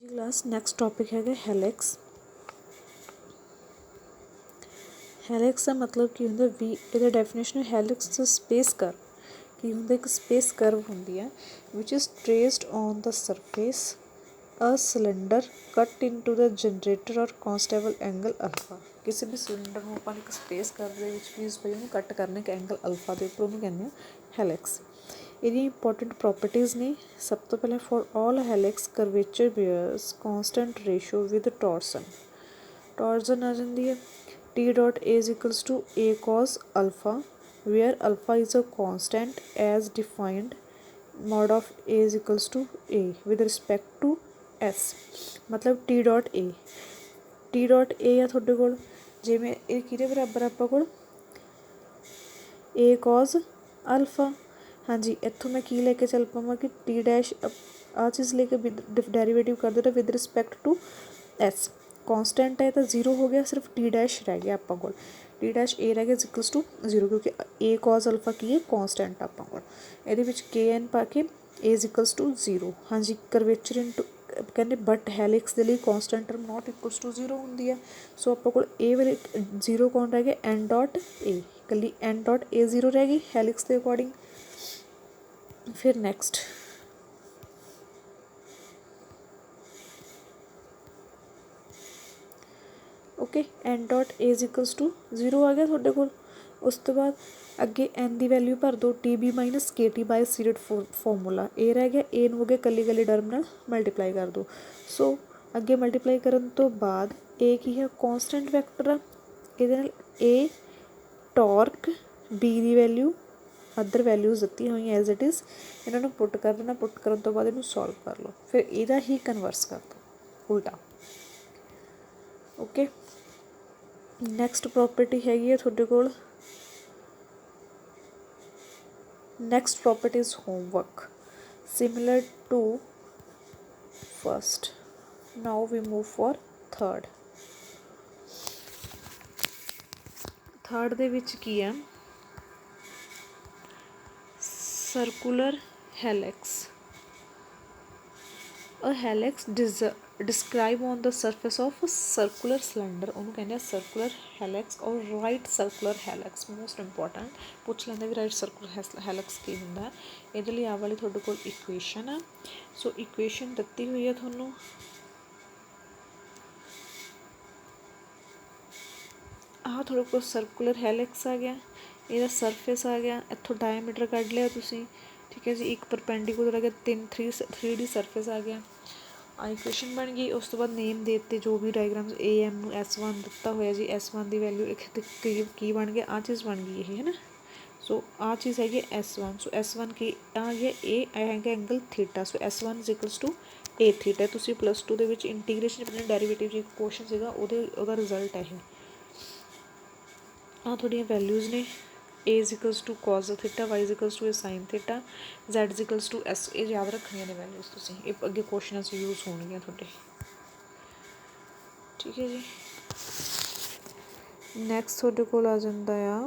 Class next topic है helix. Helix का मतलब की होंगे वी ਇਹਦਾ ਡੈਫੀਨੇਸ਼ਨ हैलिक्स स्पेस कर्व की होंगे एक स्पेस कर्व होंगी है which is traced on the surface a cylinder cut into the generator और कॉन्स्टेबल एंगल अल्फा। किसी भी सिलेंडर में अपन एक स्पेस कर्व ਦੇ ਵਿੱਚ ਵੀ ਭਾਈ ਉਹਨੂੰ ਕੱਟ ਕਰਨੇ ਕਿ ਐਂਗਲ ਅਲਫਾ ਦੇ ਉੱਪਰ ਉਹਨੂੰ ਕਹਿੰਦੇ ਆ ਹੈਲਿਕਸ। ਇਹਦੀਆਂ ਇੰਪੋਰਟੈਂਟ ਪ੍ਰੋਪਰਟੀਜ਼ ਨੇ। ਸਭ ਤੋਂ ਪਹਿਲਾਂ for all helix curvature bears constant ratio with torsion. Torsion आ जाती है T dot A is equals to A cos alpha where alpha is a constant as defined mod of A is equals to A with respect to S. मतलब T dot A आ थोड़े को जिमें ये कि बराबर आप ए कॉस अल्फा। हाँ जी इतों मैं की लेके चल पावा कि टी डैश आ चीज़ लेके डेरीवेटिव कर देना with respect to S. Constant है तो जीरो हो गया, सिर्फ टी डैश रह गया आप को टी डैश ए रह गया इक्वल्स टू जीरो क्योंकि ए कॉज अल्फा की है कॉन्सटेंट आप को ये के एन पा के ए इक्वल्स टू जीरो। हाँ जी करवेचर इंटू कहते बट हैलिक्स के लिए constant term not equals to zero होंगी है। सो आप को ए वाले जीरो कौन रह गया एन डॉट ए कली एन डॉट ए जीरो रह गई हैलिक्स के अकॉर्डिंग। फिर next okay N dot A equals to zero आ गया थोड़े को। उस तो बाद अगे एन की वैल्यू भर दो टी बी माइनस के टी बाय सीडेड फॉर्मूला ए रह गया ए हो गया कली कली टर्म नाल मल्टीप्लाई कर दो। सो अगे मल्टीप्लाई करन तो बाद ए की है कॉन्सटेंट वैक्टर आ ये ए टॉर्क बी की वैल्यू अदर वैल्यूज दी हुई एज इट इज़ इन्होंने पुट कर देना। पुट करन तो बाद इन्हू सॉल्व कर लो फिर यदा ही कन्वर्स कर दो उल्टा। ओके नैक्सट प्रॉपर्टी हैगी है थोड़े को next property is homework similar to first. Now we move for third दे विच की है circular helix. A helix describe on the surface of circular cylinder उन्होंने कहते हैं सर्कुलर हैलिक्स और right circular helix most important पूछ लेंगे भी राइट सर्कुलर हैलिक्स की होंगे। ये लिए आ वाली थोड़े को इक्वेशन है। सो इक्वेशन दिती हुई है थोनों आह थोड़े को सर्कुलर हैलिक्स आ गया यदा सरफेस आ गया इतों डायमीटर कढ़ लिया तुसी ठीक है जी। एक परपेंडिकुलर आ गया थ्री डी सरफेस आ गया आ इक्वेशन बन गई। उस तो बाद नेम दे दिते जो भी डायग्राम ए एम S1 दिता होया जी S1 की वैल्यू की बन गया आ चीज़ बन गई है ना। सो आ चीज़ है S1 सो S1 की आ गया ए है angle theta. So S1 is equals to A theta तुसी प्लस टू के इंटीग्रेशन अपने डेरीवेटिव जी क्वेश्चन सीगा उहदा रिजल्ट है आ थोड़िया वैल्यूज़ ने A is equals to cos theta Y is equals to A sine theta Z is equals to S ये याद रखनिया ने वैल्यूज़ तुसीं ये अगे क्वेश्चन यूज़ होणगियां थोड़े ठीक है जी। नैक्सट थोड़े को आ जाता आ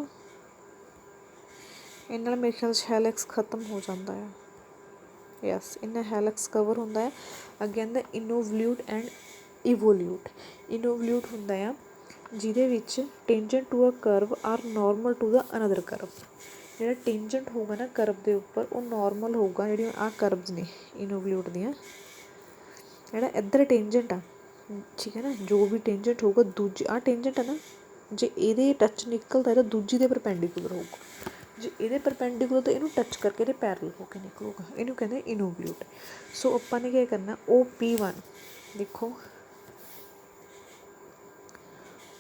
इन्हां मेरे ख्याल हैलिक्स खत्म हो जाता है यस इन्हें हैलिक्स कवर होंदा है। अगे आंदा इनोवल्यूट एंड इवोल्यूट। इनोवल्यूट होंदा है जिहदे विच tangent to a curve are normal to the another curve. जिहड़ा टेंजेंट होगा ना कर्व के उपर वो नॉर्मल होगा जिहड़ियां आ कर्व्स ने इनोवल्यूट दियां जिहड़ा इधर टेंजेंट आ ठीक है ना जो भी टेंजेंट होगा दूजी आ टेंजेंट है ना जे ये टच निकलता है तो दूजी के परपेंडिकुलर होगा जे ये परपेंडिकुलर तो इनू टच करके ये पैरल होकर निकलूगा इनू कहते इनोवल्यूट। सो अपन ने क्या करना OP1 देखो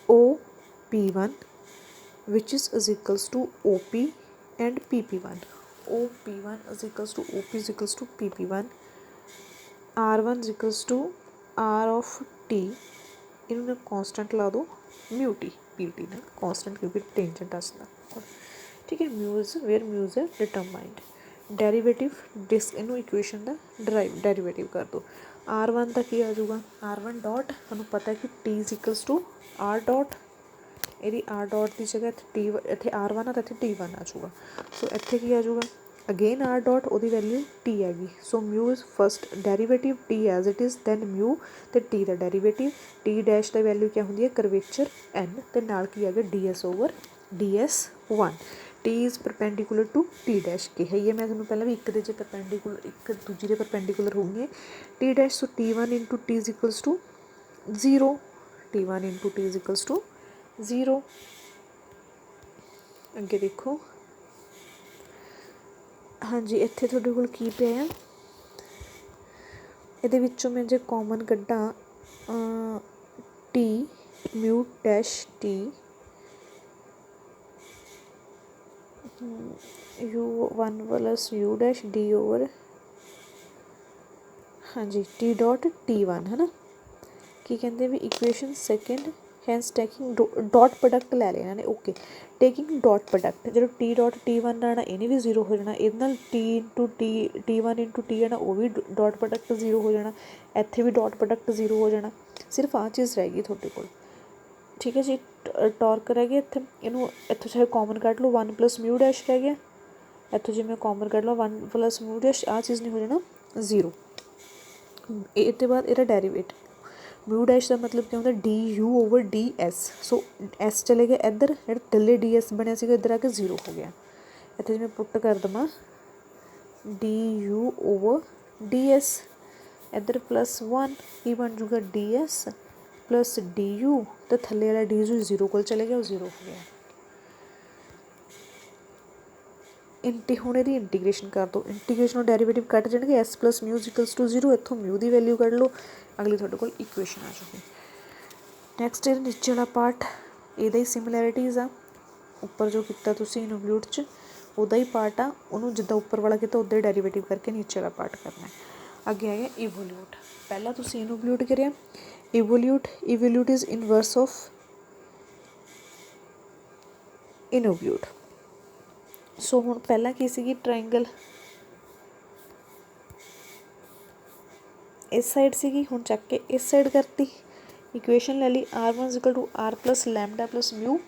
OP1 which is equals to OP and PP1 OP1 is equals to OP is equals to PP1 R1 is equals to R of T इन्होंने कांस्टेंट ला दो म्यू टी PT ना कांस्टेंट क्योंकि टेंजेंट आसता ठीक है। Muse where muse है determined derivative dish इनू equation का डेरीवेटिव कर दो R1 का की आ जाऊगा R1 डॉट तुहानू पता है कि T is equals to R dot यदि R डॉट की जगह टी इतने R1 आ तो इतने T1 आ जाऊगा। सो इतने की आ जाऊगा अगेन आर डॉट ਉਹਦੀ वैल्यू टी हैगी so mu is first derivative T as it is then mu तो टी का डेरीवेटिव टी डैश का वैल्यू क्या होंगी है करवेचर एन तो नाल की है D S over D S one T is perpendicular to T dash के है ये मैं थोड़ा पहले भी एक दे परपेंडिकुलर एक दूजी के परपेंडिकुलर होंगे T dash so T one into T is equals to zero T one into T is equals to zero अगे देखो हाँ जी इत्थे तुहाडे कोल की पिया इहदे विच्चों मैं जे कॉमन कड्डां T mu dash T U one plus U dash D over हाँ जी टी डॉट टी वन है ना की कहते भी equation second hence taking dot product लै लिया इन्होंने ओके टेकिंग डॉट प्रोडक्ट जो टी डॉट टी वन रहना इन्हें भी जीरो हो जाना ये T into T one into T है ना वो भी डॉट प्रोडक्ट जीरो हो जाना इत्थे भी डॉट प्रोडक्ट जीरो हो जाना सिर्फ आ चीज़ रहेगी थोड़े को ठीक है जी टॉर्क रह गया इत्थे इनू इत्थों चाहे कॉमन कट लो वन प्लस म्यू डैश रह गया इत्थों जो मैं कॉमन कट लो वन प्लस म्यू डैश आ चीज़ नहीं हो जाना जीरो इसके बाद इसका डेरीवेटिव म्यू डैश का मतलब क्या होता D U over D S सो एस चले गए इधर जो थले डी एस बनया इधर आके जीरो हो गया इतने मैं पुट कर देव D U over D S इधर प्लस वन की बन जूगा D S plus D U तो थले वाला डी यू जीरो को चले गया जीरो हो गया हुण इहदी इंटीग्रेशन कर दो इंटीग्रेशन डेरीवेटिव कट जाएंगे S plus mu equals to zero इत्थों म्यू की वैल्यू कढ़ लो अगली तुहाडे कोल इक्वेशन आ जाएगी नैक्सट ये नीचे वाला पार्ट इहदा ही सिमिलैरिटीज़ आ उपर जो किया तुसीं इनवल्यूट च उहदा ही पार्ट आ उहनूं जिद्दां उपर वाला किया उद्दां ही डेरीवेटिव करके नीचे वाला पार्ट करना है अगे आ गया इवोल्यूट पहला तुसीं इनवल्यूट करिया इवोल्यूट इज़ इनवर्स ऑफ इनवल्यूट सो हुण पहला की सी ट्रायंगल इस साइड सी हुण चक के इस साइड करती इक्वेशन ले ली R one equal to R plus lambda plus mu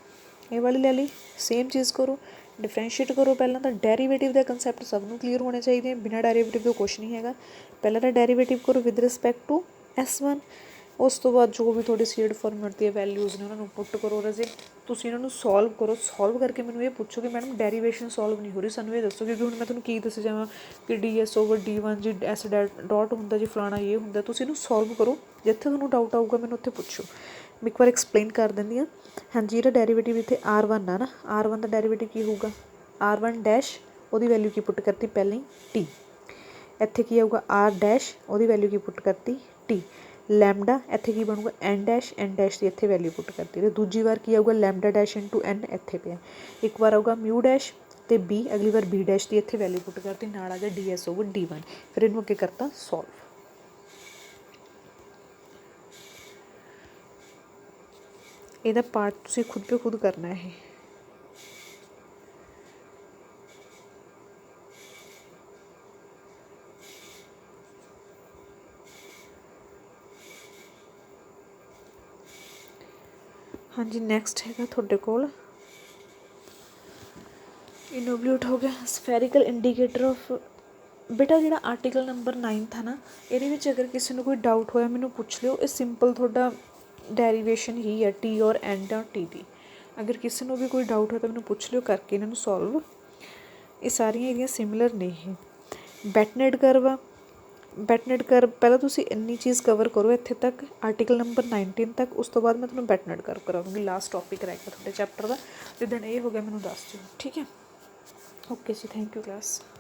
ये वाली ले ली सेम चीज़ करो डिफरेंशिएट करो पहला तो डेरीवेटिव का कंसैप्ट सबनों क्लीयर होने चाहिए बिना डेरीवेटिव तो कुछ नहीं है पहला तो डेरीवेटिव करो with respect to S one उस तो बाद जो भी थोड़ी सीड फॉर्मेट दी वैल्यूज़ ने उन्होंने पुट करो रजे तुसीं इन्हों सॉल्व करो सॉल्व करके मैंने ये पूछो कि मैडम डेरीवेशन सॉल्व नहीं हो रही सानू ये दसो क्योंकि हुण मैं तुहानूं की दसी जावां कि D S over D one G S dot हुंदा जी फलाना ये हुंदा तुसीं इन्हूं सॉल्व करो जिथे तुहानूं डाउट आऊगा मैंने उत्थे पुछो मैं एक बार एक्सप्लेन कर दिंदी हाँ हाँ जी ये डेरीवेटिव इत्थे आर वन आ ना आर वन का डेरीवेटिव की होगा आर वन डैश वो वैल्यू की पुट करती पहले ही टी इत्थे की आऊगा आर डैश वो वैल्यू की पुट करती टी लैमडा इत्थे की बनूगा एन डैश की इत्थे वैल्यू पुट करती है दूजी बार की आऊगा लैमडा डैश इंटू एन इत्थे पे एक बार आऊगा म्यू डैश तो बी अगली बार बी डैश की इत्थे वैल्यू पुट करती नाल आ गया D S over D one फिर इनू अगे करता सॉल्व ਇਹਦਾ पार्ट तुसीं खुद पे खुद करना है हाँ जी नैक्सट है थोड़े कोल इनोवल्यूट हो गया स्फेरिकल इंडीकेटर ऑफ बेटा जो आर्टिकल नंबर 9 था ना ये अगर किसी को कोई डाउट होया मैनू पूछ लियो ये सिंपल थोड़ा डेरीवेशन ही है टी और एंड और टी की अगर किसी को भी कोई डाउट हो तो मैंने पूछ लियो करके इन्होंने सॉल्व ये सारिया ये सिमिलर नहीं है बैटनेट कर्व पहले तुसी इन्नी चीज़ कवर करो इत्थे तक आर्टिकल नंबर 19 तक उस तो बाद मैं तुम्हें बैटनेट कर्व कराऊंगी लास्ट टॉपिक रह गया थोड़े चैप्टर का जिस दिन ये हो गया मैंने दस दिओ ठीक है ओके जी थैंक यू क्लास।